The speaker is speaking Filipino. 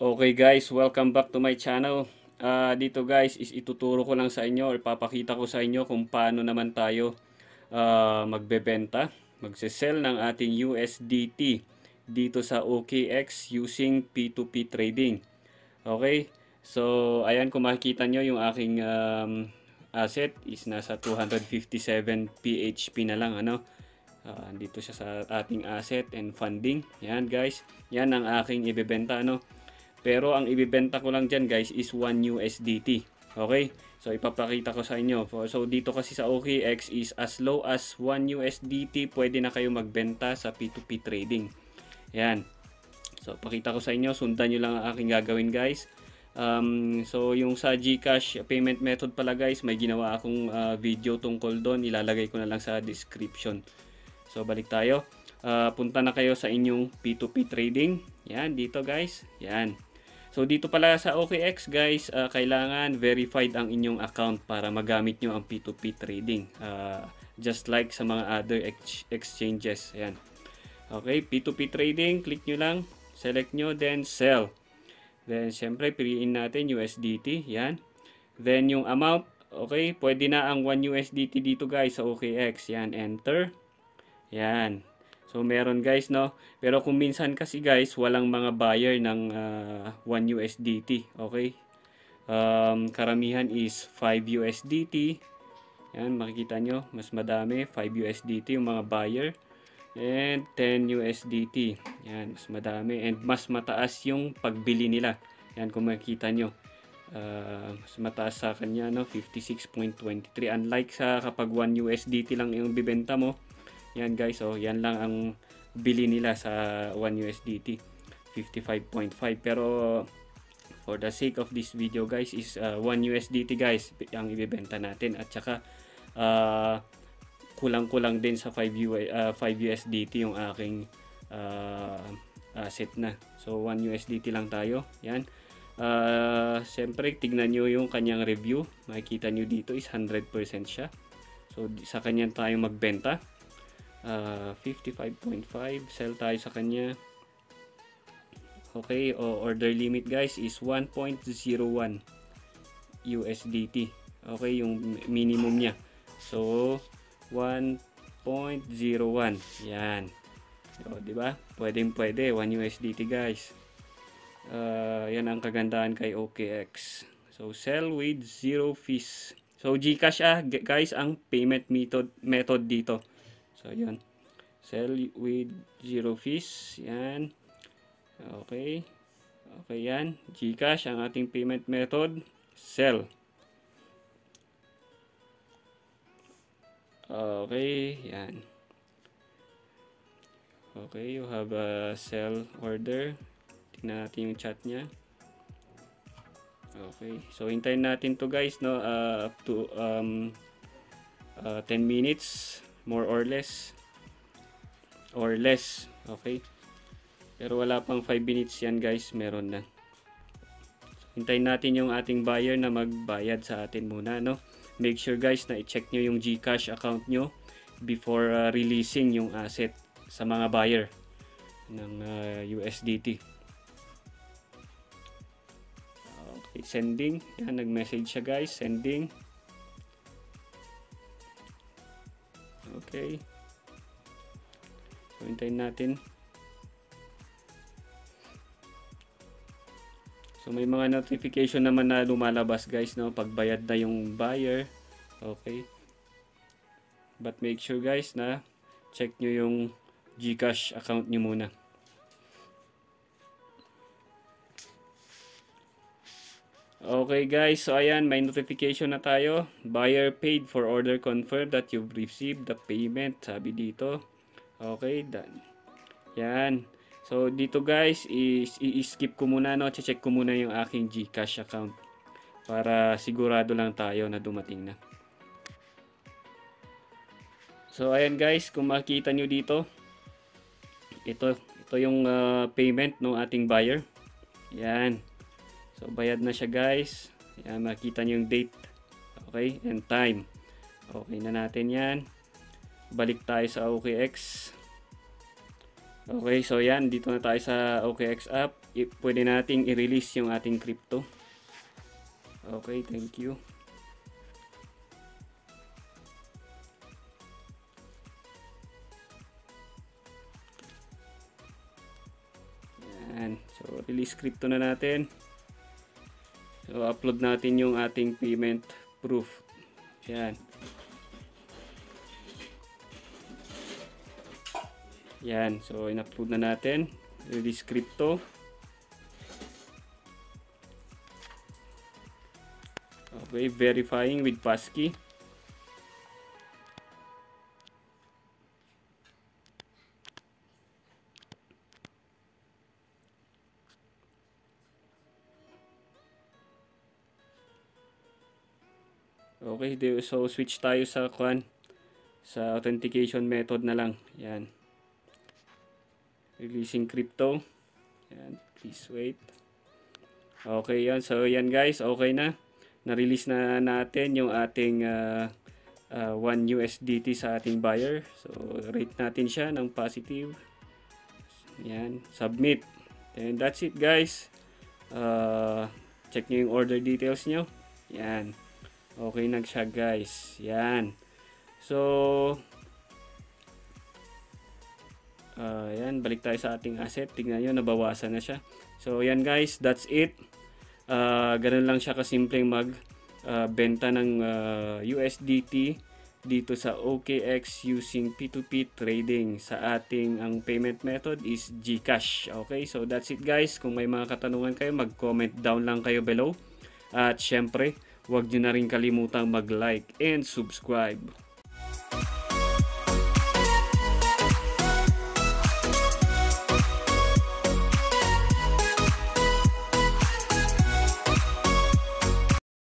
Okay guys, welcome back to my channel. Dito guys is ituturo ko lang sa inyo or papakita ko sa inyo kung paano naman tayo magbebenta, magse-sell ng ating USDT dito sa OKX using P2P trading. Okay? So, ayan kung makikita nyo yung aking asset is nasa 257 PHP na lang ano. Dito siya sa ating asset and funding. Yan guys, yan ang aking ibebenta ano. Pero ang ibibenta ko lang dyan guys is 1 USDT. Okay? So ipapakita ko sa inyo. So dito kasi sa OKX is as low as 1 USDT pwede na kayo magbenta sa P2P trading. Yan. So pakita ko sa inyo. Sundan nyo lang ang aking gagawin guys. So yung sa GCash payment method pala guys, may ginawa akong video tungkol doon. Ilalagay ko na lang sa description. So balik tayo. Punta na kayo sa inyong P2P trading. Yan dito guys. Yan. So dito pala sa OKX guys, kailangan verified ang inyong account para magamit nyo ang P2P trading. Just like sa mga other exchanges. Ayan. Okay, P2P trading, click nyo lang, select nyo, then sell. Then syempre piliin natin USDT. Yan. Then yung amount, okay, pwede na ang 1 USDT dito guys sa OKX. Yan, enter. Yan. So meron guys no. Pero kung minsan kasi guys walang mga buyer ng 1 USDT, okay? Karamihan is 5 USDT. Yan, makikita nyo, mas madami 5 USDT yung mga buyer and 10 USDT. Yan, mas madami and mas mataas yung pagbili nila. Yan kung makikita nyo. Mas mataas sa kanya no, 56.23 unlike sa kapag 1 USDT lang yung bibenta mo. Yan guys, oh, yan lang ang bili nila sa 1 USDT, 55.5. Pero for the sake of this video guys is 1 USDT guys ang ibebenta natin at saka kulang-kulang din sa 5 USDT yung aking asset na. So 1 USDT lang tayo. Yan. Siyempre tignan nyo yung kanyang review. Makikita nyo dito is 100% siya. So sa kanya tayo magbenta. 55.5, sell tayo sa kanya. Okay, order limit guys is 1.01 USDT. Okay, yung minimum niya. So 1.01. Yan. O, di ba? Pwedeng 1 USDT guys. Yan ang kagandahan kay OKX. So sell with zero fees. So GCash guys ang payment method dito. So, yun. Sell with zero fees. Yan. Okay. Okay, yan. GCash ang ating payment method. Sell. Okay, yan. Okay, you have a sell order. Tingnan natin yung chat niya. Okay. So, hintayin natin to guys, no? Up to 10 minutes. More or less. Okay. Pero wala pang 5 minutes yan guys. Meron na. So, hintayin natin yung ating buyer na magbayad sa atin muna. No? Make sure guys na i-check nyo yung GCash account nyo before releasing yung asset sa mga buyer ng USDT. Okay. Sending. Yan. Nag-message siya guys. Sending. Okay. So, hintayin natin. So, may mga notification naman na lumalabas guys, no? Pagbayad na yung buyer. Okay. But make sure guys na check nyo yung GCash account nyo muna. Okay guys, so ayan, may notification na tayo. Buyer paid for order confirmed that you've received the payment. Sabi dito. Okay, done. Yan. So dito guys, i-skip ko muna, no? Check ko muna yung aking GCash account para sigurado lang tayo na dumating na. So ayan guys, kung makita nyo dito, ito yung payment ng ating buyer. Yan. So, bayad na siya guys. Yan, makita nyo yung date. Okay, and time. Okay na natin yan. Balik tayo sa OKX. Okay, so yan. Dito na tayo sa OKX app. pwede nating i-release yung ating crypto. Okay, thank you. Yan. So, release crypto na natin. So, upload natin yung ating payment proof. Yan. Yan. So, in-upload na natin. Release crypto. Okay, verifying with passkey. Okay, so switch tayo sa authentication method na lang. Yan. Releasing crypto. Yan, please wait. Okay, yan. So yan guys, okay na. Na-release na natin yung ating 1 USDT sa ating buyer. So rate natin siya ng positive. Yan, submit. And that's it guys. Check nyo yung order details nyo. Yan. Okay na siya guys. Yan. So yan, balik tayo sa ating asset. Tingnan nyo, nabawasan na siya. So yan guys, that's it. Ganun lang siya kasimpleng benta ng USDT dito sa OKX using P2P trading. Sa ating ang payment method is GCash. Okay, so that's it guys. Kung may mga katanungan kayo, mag-comment down lang kayo below. At syempre, huwag nyo na rin kalimutang mag-like and subscribe.